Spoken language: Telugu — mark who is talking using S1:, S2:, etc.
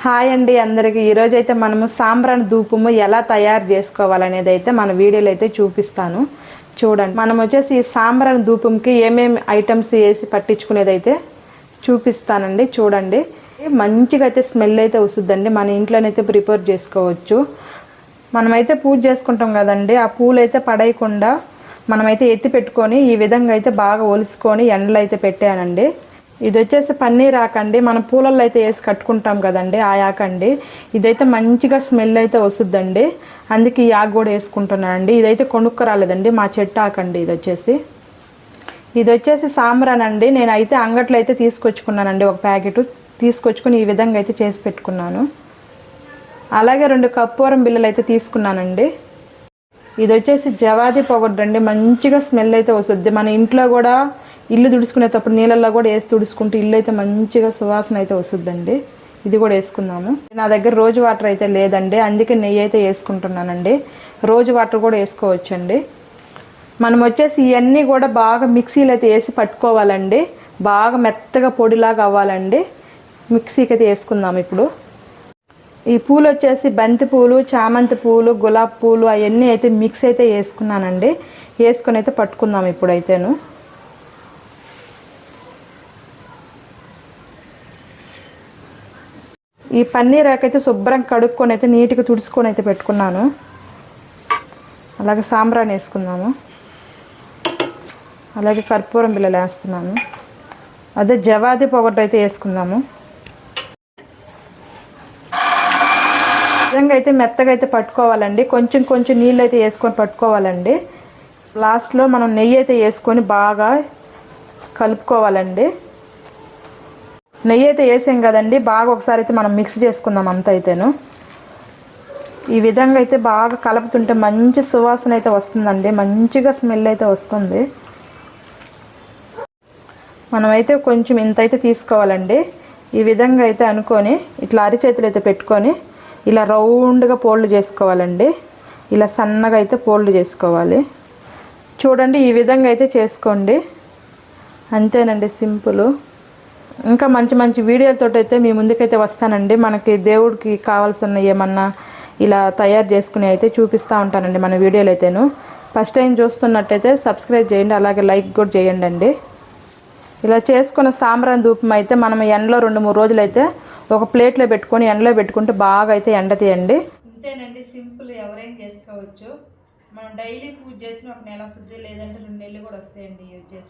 S1: హాయ్ అండి అందరికి ఈరోజు అయితే మనము సాంబ్రాణి ధూపము ఎలా తయారు చేసుకోవాలనేది అయితే మన వీడియోలో అయితే చూపిస్తాను. చూడండి, మనం వచ్చేసి ఈ సాంబ్రాణి ధూపంకి ఏమేమి ఐటమ్స్ వేసి పట్టించుకునేది అయితే చూపిస్తానండి. చూడండి, మంచిగా అయితే స్మెల్ అయితే వస్తుందండి. మన ఇంట్లోనైతే ప్రిపేర్ చేసుకోవచ్చు. మనమైతే పూజ చేసుకుంటాం కదండి, ఆ పూలు అయితే పడేయకుండా మనమైతే ఎత్తి పెట్టుకొని ఈ విధంగా అయితే బాగా ఒలుసుకొని ఎండలో అయితే పెట్టానండి. ఇది వచ్చేసి పన్నీర్ ఆకండి, మనం పూలల్లో అయితే వేసి కట్టుకుంటాం కదండి, ఆ ఆకండి. ఇదైతే మంచిగా స్మెల్ అయితే వస్తుందండి, అందుకే ఈ ఆకు కూడా వేసుకుంటున్నానండి. ఇదైతే కొనుక్కు రాలేదండి, మా చెట్టు ఆకండి. ఇది వచ్చేసి సాంబ్రాన్ అండి. నేనైతే అంగట్లో అయితే తీసుకొచ్చుకున్నానండి, ఒక ప్యాకెట్ తీసుకొచ్చుకుని ఈ విధంగా అయితే చేసి పెట్టుకున్నాను. అలాగే 2 కర్పూరం బిళ్ళలు అయితే తీసుకున్నానండి. ఇది వచ్చేసి జవాది పొగడ్డండి, మంచిగా స్మెల్ అయితే వస్తుంది. మన ఇంట్లో కూడా ఇల్లు తుడుచుకునేటప్పుడు నీళ్ళల్లో కూడా వేసి తుడుచుకుంటే ఇల్లు అయితే మంచిగా సువాసన అయితే వస్తుందండి. ఇది కూడా వేసుకున్నాము. నా దగ్గర రోజు వాటర్ అయితే లేదండి, అందుకే నెయ్యి అయితే వేసుకుంటున్నానండి. రోజు వాటర్ కూడా వేసుకోవచ్చండి. మనం వచ్చేసి ఇవన్నీ కూడా బాగా మిక్సీలో అయితే వేసి పట్టుకోవాలండి. బాగా మెత్తగా పొడిలాగా అవ్వాలండి. మిక్సీకి అయితే వేసుకుందాం. ఇప్పుడు ఈ పూలు వచ్చేసి బంతి పూలు, చామంతి పూలు, గులాబీ పూలు అవన్నీ అయితే మిక్స్ అయితే వేసుకున్నానండి. వేసుకొని అయితే పట్టుకుందాం ఇప్పుడైతేను. ఈ పన్నీర్ ఆకైతే శుభ్రంగా కడుక్కొని అయితే నీట్గా తుడుచుకొని అయితే పెట్టుకున్నాను. అలాగే సాంబ్రాణి వేసుకుందాము. అలాగే కర్పూరం బిళ్ళలు వేస్తున్నాను. అదే జవాది పొగట్టు అయితే వేసుకుందాము. విధంగా అయితే మెత్తగా అయితే పట్టుకోవాలండి. కొంచెం కొంచెం నీళ్ళు అయితే వేసుకొని పట్టుకోవాలండి. లాస్ట్లో మనం నెయ్యి అయితే వేసుకొని బాగా కలుపుకోవాలండి. నెయ్యి అయితే వేసాం కదండి, బాగా ఒకసారి అయితే మనం మిక్స్ చేసుకుందాం అంతా అయితేను. ఈ విధంగా అయితే బాగా కలుపుతుంటే మంచి సువాసన అయితే వస్తుందండి, మంచిగా స్మెల్ అయితే వస్తుంది. మనమైతే కొంచెం ఇంత అయితే తీసుకోవాలండి. ఈ విధంగా అయితే అనుకొని ఇట్లా అరిచేతులు అయితే పెట్టుకొని ఇలా రౌండ్గా పోల్డ్ చేసుకోవాలండి. ఇలా సన్నగా అయితే పోల్డ్ చేసుకోవాలి. చూడండి, ఈ విధంగా అయితే చేసుకోండి. అంతేనండి, సింపుల్. ఇంకా మంచి మంచి వీడియోలతో అయితే మీ ముందుకైతే వస్తానండి. మనకి దేవుడికి కావాల్సిన ఏమన్నా ఇలా తయారు చేసుకుని అయితే చూపిస్తూ ఉంటానండి మన వీడియోలు అయితేను. ఫస్ట్ టైం చూస్తున్నట్టయితే సబ్స్క్రైబ్ చేయండి, అలాగే లైక్ కూడా చేయండి అండి. ఇలా చేసుకున్న సాంబ్రాణి ధూపం అయితే మనం ఎండలో 2-3 రోజులు అయితే ఒక ప్లేట్లో పెట్టుకొని ఎండలో పెట్టుకుంటే బాగా అయితే ఎండతీయండి. ఇంతేనండి, సింపుల్. ఎవరైనా చేసుకోవచ్చు. మనం డైలీ పూజ చేసిన 1 నెల వస్తుంది, లేదంటే 2 నెలలు కూడా వస్తాయండి యూజ్ చేసి.